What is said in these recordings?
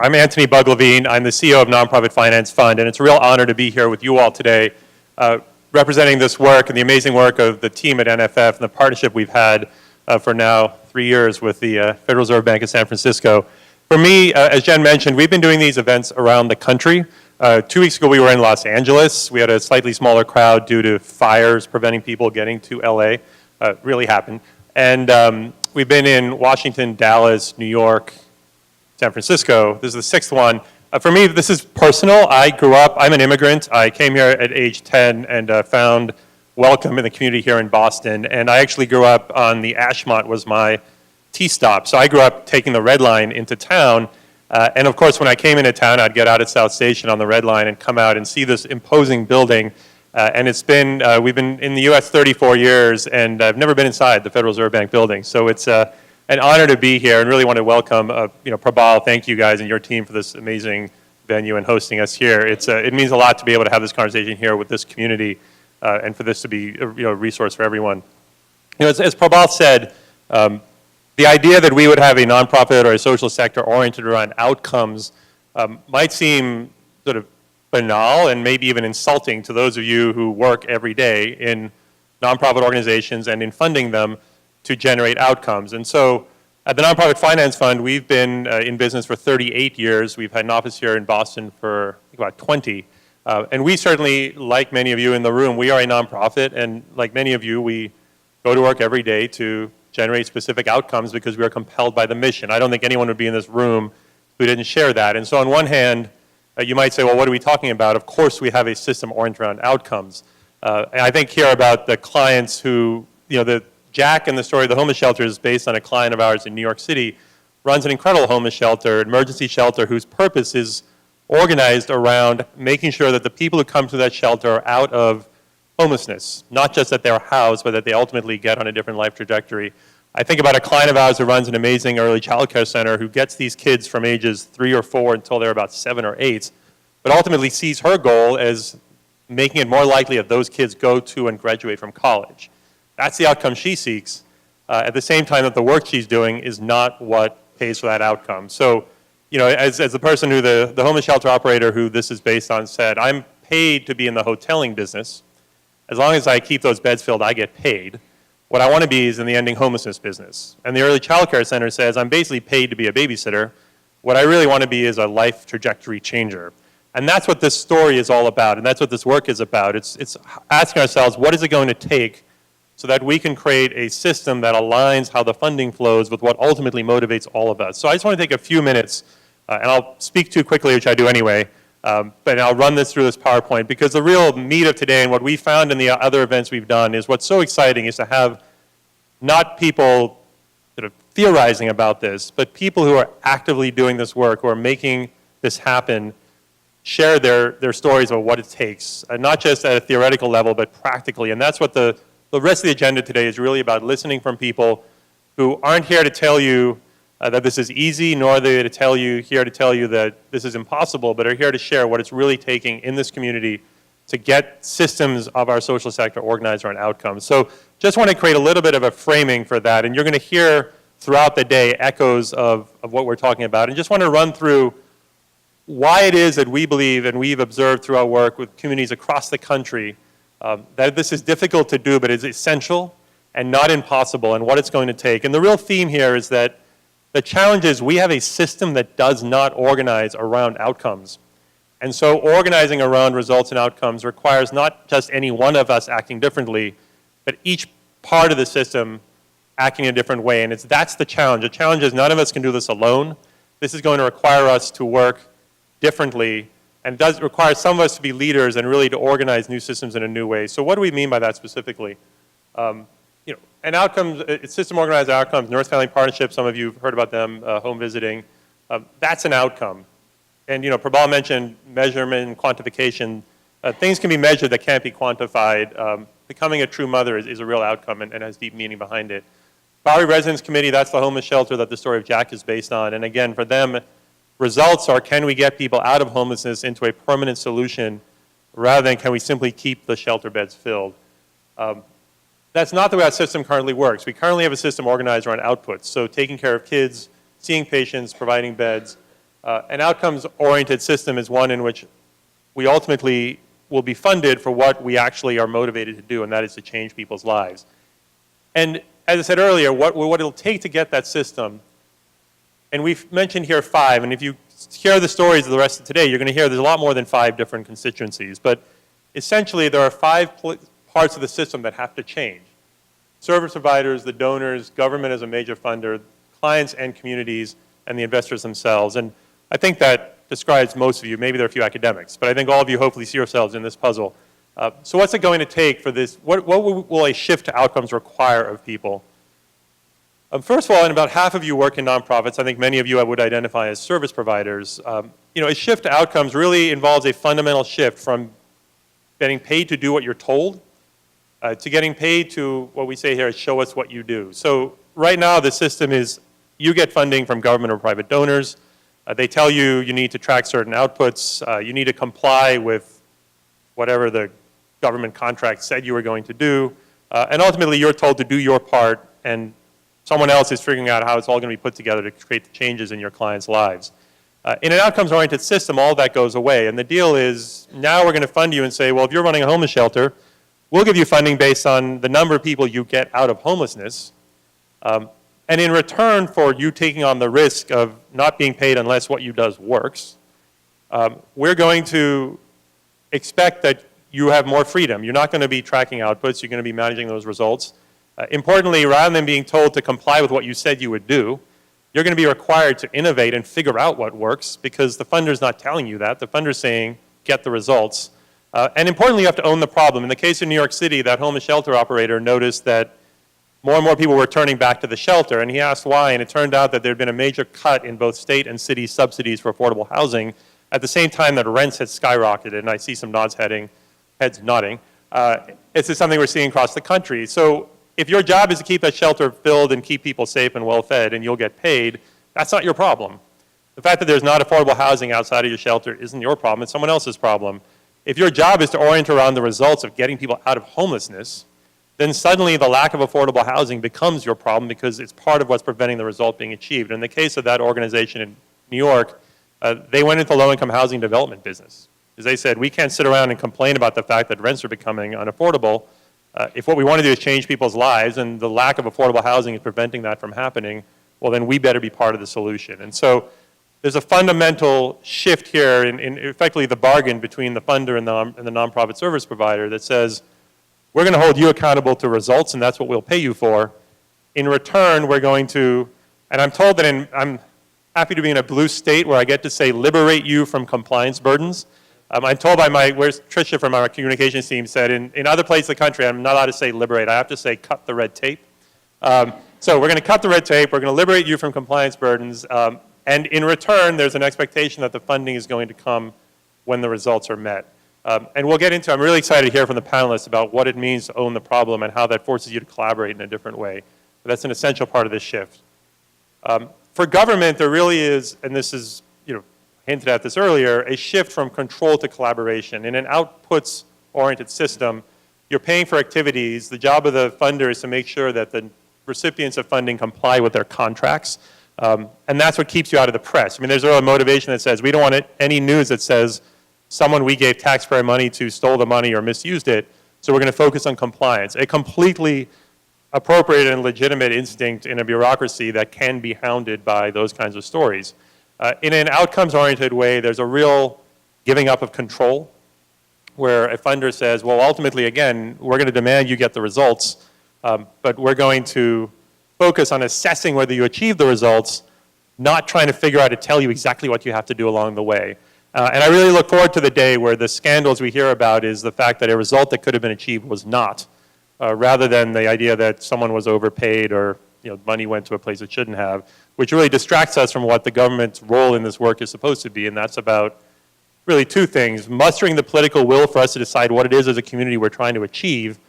I'm Antony Bugg-Levine. I'm the CEO of Nonprofit Finance Fund, and it's a real honor to be here with you all today, representing this work and the amazing work of the team at NFF and the partnership we've had for now 3 years with the Federal Reserve Bank of San Francisco. For me, as Jen mentioned, we've been doing these events around the country. 2 weeks ago, we were in Los Angeles. We had a slightly smaller crowd due to fires preventing people getting to LA. Really happened. And we've been in Washington, Dallas, New York, San Francisco. This is the sixth one. For me, this is personal. I'm an immigrant. I came here at age 10 and found welcome in the community here in Boston. And I actually grew up on the Ashmont was my T-stop. So I grew up taking the Red Line into town. And of course, when I came into town, I'd get out at South Station on the Red Line and come out and see this imposing building. And it's been, we've been in the US 34 years, and I've never been inside the Federal Reserve Bank building. So it's an honor to be here, and really want to welcome, Prabal, thank you guys and your team for this amazing venue and hosting us here. It means a lot to be able to have this conversation here with this community, and for this to be a resource for everyone. As Prabal said, the idea that we would have a nonprofit or a social sector oriented around outcomes might seem sort of banal and maybe even insulting to those of you who work every day in nonprofit organizations and in funding them to generate outcomes. And so at the Nonprofit Finance Fund, we've been in business for 38 years. We've had an office here in Boston for about 20. And we certainly, like many of you in the room, we are a nonprofit, and like many of you, we go to work every day to generate specific outcomes because we are compelled by the mission. I don't think anyone would be in this room who didn't share that. And so on one hand, you might say, well, what are we talking about? Of course we have a system oriented around outcomes. And I think here about the clients who, the Jack and the story of the homeless shelter is based on a client of ours in New York City, runs an incredible homeless shelter, emergency shelter, whose purpose is organized around making sure that the people who come to that shelter are out of homelessness, not just that they're housed, but that they ultimately get on a different life trajectory. I think about a client of ours who runs an amazing early child care center who gets these kids from ages 3 or 4 until they're about 7 or 8, but ultimately sees her goal as making it more likely that those kids go to and graduate from college. That's the outcome she seeks, at the same time that the work she's doing is not what pays for that outcome. So, as the person who, the homeless shelter operator who this is based on said, I'm paid to be in the hoteling business. As long as I keep those beds filled, I get paid. What I want to be is in the ending homelessness business. And the early child care center says, I'm basically paid to be a babysitter. What I really want to be is a life trajectory changer. And that's what this story is all about, and that's what this work is about. It's asking ourselves, what is it going to take so that we can create a system that aligns how the funding flows with what ultimately motivates all of us. So I just want to take a few minutes, and I'll speak too quickly, which I do anyway, but I'll run this through this PowerPoint, because the real meat of today and what we found in the other events we've done is what's so exciting is to have not people sort of theorizing about this, but people who are actively doing this work, who are making this happen, share their stories of what it takes, not just at a theoretical level, but practically. And that's what the rest of the agenda today is really about, listening from people who aren't here to tell you that this is easy, nor are they here to tell you that this is impossible, but are here to share what it's really taking in this community to get systems of our social sector organized around outcomes. So just want to create a little bit of a framing for that, and you're going to hear throughout the day echoes of what we're talking about, and just want to run through why it is that we believe, and we've observed through our work with communities across the country, that this is difficult to do, but is essential and not impossible, and what it's going to take. And the real theme here is that the challenge is we have a system that does not organize around outcomes. And so organizing around results and outcomes requires not just any one of us acting differently, but each part of the system acting in a different way. And that's the challenge. The challenge is none of us can do this alone. This is going to require us to work differently, and does require some of us to be leaders and really to organize new systems in a new way. So what do we mean by that specifically? An outcomes, system organized outcomes, North Family Partnership, some of you have heard about them, home visiting, that's an outcome. And Prabal mentioned measurement and quantification. Things can be measured that can't be quantified. Becoming a true mother is a real outcome and has deep meaning behind it. Bowery Residence Committee, that's the homeless shelter that the story of Jack is based on. And again, for them, results are, can we get people out of homelessness into a permanent solution, rather than can we simply keep the shelter beds filled. That's not the way our system currently works. We currently have a system organized around outputs, so taking care of kids, seeing patients, providing beds. An outcomes-oriented system is one in which we ultimately will be funded for what we actually are motivated to do, and that is to change people's lives. And as I said earlier, what it'll take to get that system, and we've mentioned here 5, and if you hear the stories of the rest of today, you're going to hear there's a lot more than 5 different constituencies. But essentially, there are 5 parts of the system that have to change. Service providers, the donors, government as a major funder, clients and communities, and the investors themselves. And I think that describes most of you. Maybe there are a few academics, but I think all of you hopefully see yourselves in this puzzle. So what's it going to take for this? What will a shift to outcomes require of people? First of all, and about half of you work in nonprofits. I think many of you I would identify as service providers. A shift to outcomes really involves a fundamental shift from getting paid to do what you're told to getting paid to what we say here is show us what you do. So right now the system is you get funding from government or private donors. They tell you you need to track certain outputs. You need to comply with whatever the government contract said you were going to do. And ultimately you're told to do your part, and someone else is figuring out how it's all going to be put together to create the changes in your clients' lives. In an outcomes-oriented system, all that goes away. And the deal is now we're going to fund you and say, well, if you're running a homeless shelter, we'll give you funding based on the number of people you get out of homelessness. And in return for you taking on the risk of not being paid unless what you do works, we're going to expect that you have more freedom. You're not going to be tracking outputs. You're going to be managing those results. Importantly, rather than being told to comply with what you said you would do, you're going to be required to innovate and figure out what works because the funder's not telling you that. The funder's saying, get the results. And importantly, you have to own the problem. In the case of New York City, that homeless shelter operator noticed that more and more people were turning back to the shelter, and he asked why, and it turned out that there had been a major cut in both state and city subsidies for affordable housing at the same time that rents had skyrocketed, and I see some heads nodding. This is something we're seeing across the country. So if your job is to keep that shelter filled and keep people safe and well-fed and you'll get paid, that's not your problem. The fact that there's not affordable housing outside of your shelter isn't your problem, it's someone else's problem. If your job is to orient around the results of getting people out of homelessness, then suddenly the lack of affordable housing becomes your problem because it's part of what's preventing the result being achieved. In the case of that organization in New York, they went into low-income housing development business. As they said, we can't sit around and complain about the fact that rents are becoming unaffordable. If what we want to do is change people's lives and the lack of affordable housing is preventing that from happening, well then we better be part of the solution. And so there's a fundamental shift here in effectively the bargain between the funder and the nonprofit service provider that says, we're going to hold you accountable to results and that's what we'll pay you for. In return, we're going to, and I'm told that I'm happy to be in a blue state where I get to say liberate you from compliance burdens. I'm told by where's Tricia from our communications team said, in other places in the country, I'm not allowed to say liberate, I have to say cut the red tape. So we're going to cut the red tape, we're going to liberate you from compliance burdens, and in return, there's an expectation that the funding is going to come when the results are met. And we'll get into, I'm really excited to hear from the panelists about what it means to own the problem and how that forces you to collaborate in a different way. But that's an essential part of this shift. For government, there really is, and this is, hinted at this earlier, a shift from control to collaboration. In an outputs-oriented system, you're paying for activities. The job of the funder is to make sure that the recipients of funding comply with their contracts. And that's what keeps you out of the press. I mean, there's a real motivation that says we don't want any news that says someone we gave taxpayer money to stole the money or misused it, so we're going to focus on compliance. A completely appropriate and legitimate instinct in a bureaucracy that can be hounded by those kinds of stories. In an outcomes-oriented way, there's a real giving up of control, where a funder says, well, ultimately, again, we're going to demand you get the results, but we're going to focus on assessing whether you achieve the results, not trying to figure out to tell you exactly what you have to do along the way. And I really look forward to the day where the scandals we hear about is the fact that a result that could have been achieved was not, rather than the idea that someone was overpaid or money went to a place it shouldn't have, which really distracts us from what the government's role in this work is supposed to be, and that's about really two things: mustering the political will for us to decide what it is as a community we're trying to achieve,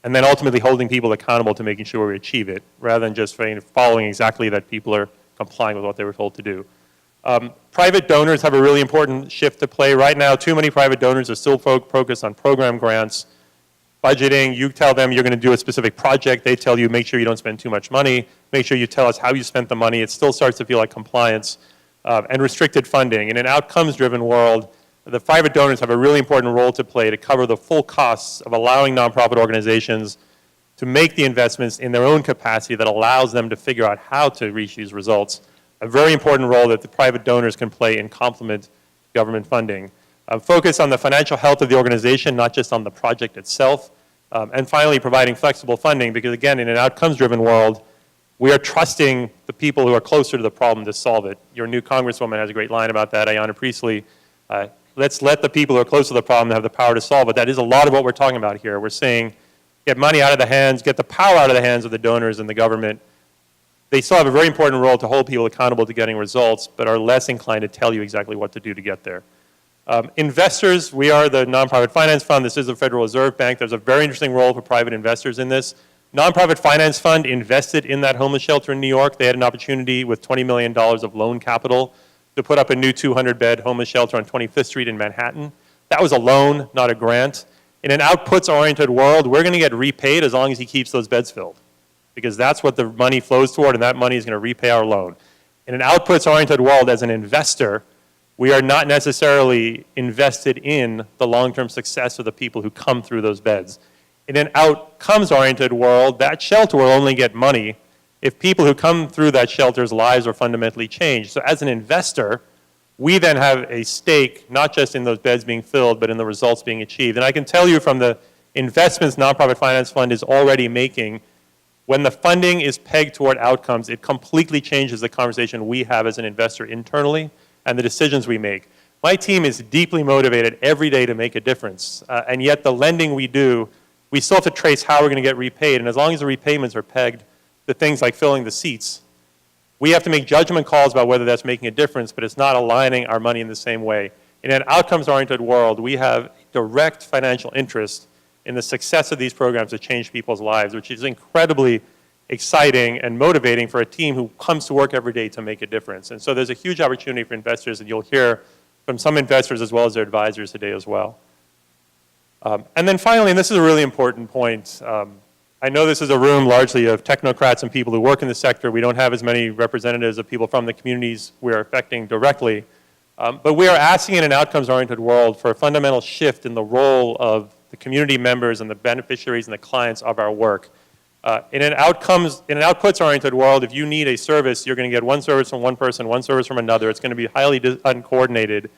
and then ultimately holding people accountable to making sure we achieve it, rather than just following exactly that people are complying with what they were told to do. Private donors have a really important shift to play. Right now, too many private donors are still focused on program grants, budgeting. You tell them you're going to do a specific project. They tell you, make sure you don't spend too much money. Make sure you tell us how you spent the money. It still starts to feel like compliance. and restricted funding. In an outcomes-driven world, the private donors have a really important role to play to cover the full costs of allowing nonprofit organizations to make the investments in their own capacity that allows them to figure out how to reach these results. A very important role that the private donors can play in complement government funding. Focus on the financial health of the organization, not just on the project itself. And finally, providing flexible funding, because again, in an outcomes-driven world, we are trusting the people who are closer to the problem to solve it. Your new Congresswoman has a great line about that, Ayanna Priestley. Let's let the people who are close to the problem have the power to solve it. That is a lot of what we're talking about here. We're saying, get money out of the hands, get the power out of the hands of the donors and the government. They still have a very important role to hold people accountable to getting results, but are less inclined to tell you exactly what to do to get there. Investors, we are the Nonprofit Finance Fund. This is the Federal Reserve Bank. There's a very interesting role for private investors in this. Nonprofit Finance Fund invested in that homeless shelter in New York. They had an opportunity with $20 million of loan capital to put up a new 200-bed homeless shelter on 25th Street in Manhattan. That was a loan, not a grant. In an outputs-oriented world, we're going to get repaid as long as he keeps those beds filled, because that's what the money flows toward, and that money is going to repay our loan. In an outputs-oriented world, as an investor, we are not necessarily invested in the long-term success of the people who come through those beds. In an outcomes-oriented world, that shelter will only get money if people who come through that shelter's lives are fundamentally changed. So as an investor, we then have a stake, not just in those beds being filled, but in the results being achieved. And I can tell you from the investments Nonprofit Finance Fund is already making, when the funding is pegged toward outcomes, it completely changes the conversation we have as an investor internally and the decisions we make. My team is deeply motivated every day to make a difference, and yet the lending we do, we still have to trace how we're going to get repaid, and as long as the repayments are pegged to things like filling the seats, we have to make judgment calls about whether that's making a difference, but it's not aligning our money in the same way. In an outcomes-oriented world, we have direct financial interest in the success of these programs to change people's lives, which is incredibly exciting and motivating for a team who comes to work every day to make a difference. And so there's a huge opportunity for investors, and you'll hear from some investors as well as their advisors today as well. And then finally, and this is a really important point, I know this is a room largely of technocrats and people who work in the sector. We don't have as many representatives of people from the communities we're affecting directly. But we are asking in an outcomes-oriented world for a fundamental shift in the role of the community members and the beneficiaries and the clients of our work. In an outputs-oriented world, if you need a service, you're going to get one service from one person, one service from another. It's going to be highly uncoordinated.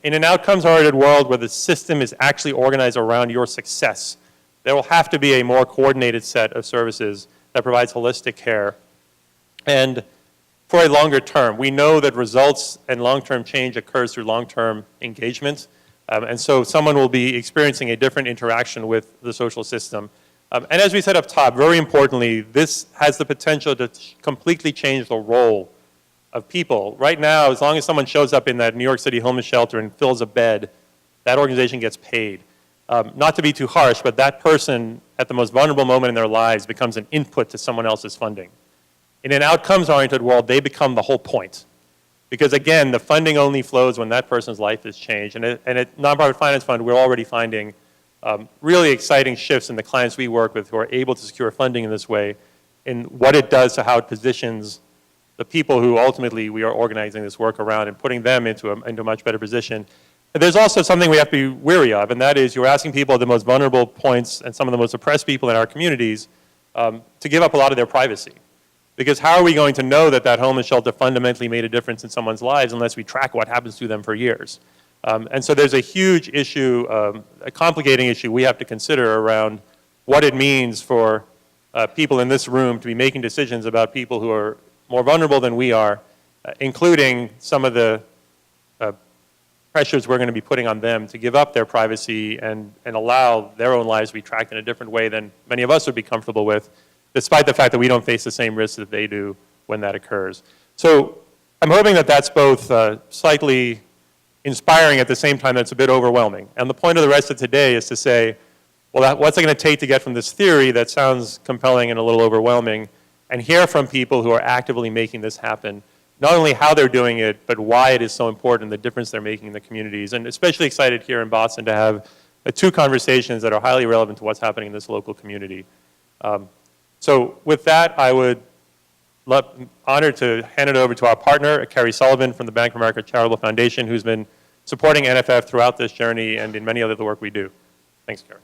In an outcomes-oriented world where the system is actually organized around your success, there will have to be a more coordinated set of services that provides holistic care. And for a longer term, we know that results and long-term change occurs through long-term engagement. And so someone will be experiencing a different interaction with the social system. And as we said up top, very importantly, this has the potential to completely change the role of people. Right now, as long as someone shows up in that New York City homeless shelter and fills a bed, that organization gets paid. Not to be too harsh, but that person at the most vulnerable moment in their lives becomes an input to someone else's funding. In an outcomes-oriented world, they become the whole point. Because again, the funding only flows when that person's life is changed. And at Nonprofit Finance Fund, we're already finding really exciting shifts in the clients we work with who are able to secure funding in this way, in what it does to how it positions the people who ultimately we are organizing this work around and putting them into a much better position. And there's also something we have to be wary of, and that is you're asking people at the most vulnerable points and some of the most oppressed people in our communities to give up a lot of their privacy. Because how are we going to know that that homeless shelter fundamentally made a difference in someone's lives unless we track what happens to them for years? And so there's a huge issue, a complicating issue we have to consider around what it means for people in this room to be making decisions about people who are more vulnerable than we are, including some of the pressures we're going to be putting on them to give up their privacy and allow their own lives to be tracked in a different way than many of us would be comfortable with, despite the fact that we don't face the same risks that they do when that occurs. So I'm hoping that that's both slightly inspiring at the same time that's a bit overwhelming. And the point of the rest of today is to say, well, what's it going to take to get from this theory that sounds compelling and a little overwhelming, and hear from people who are actively making this happen, not only how they're doing it, but why it is so important, the difference they're making in the communities. And especially excited here in Boston to have two conversations that are highly relevant to what's happening in this local community. So with that, I would Honored to hand it over to our partner, Kerry Sullivan from the Bank of America Charitable Foundation, who's been supporting NFF throughout this journey and in many other the work we do. Thanks, Kerry.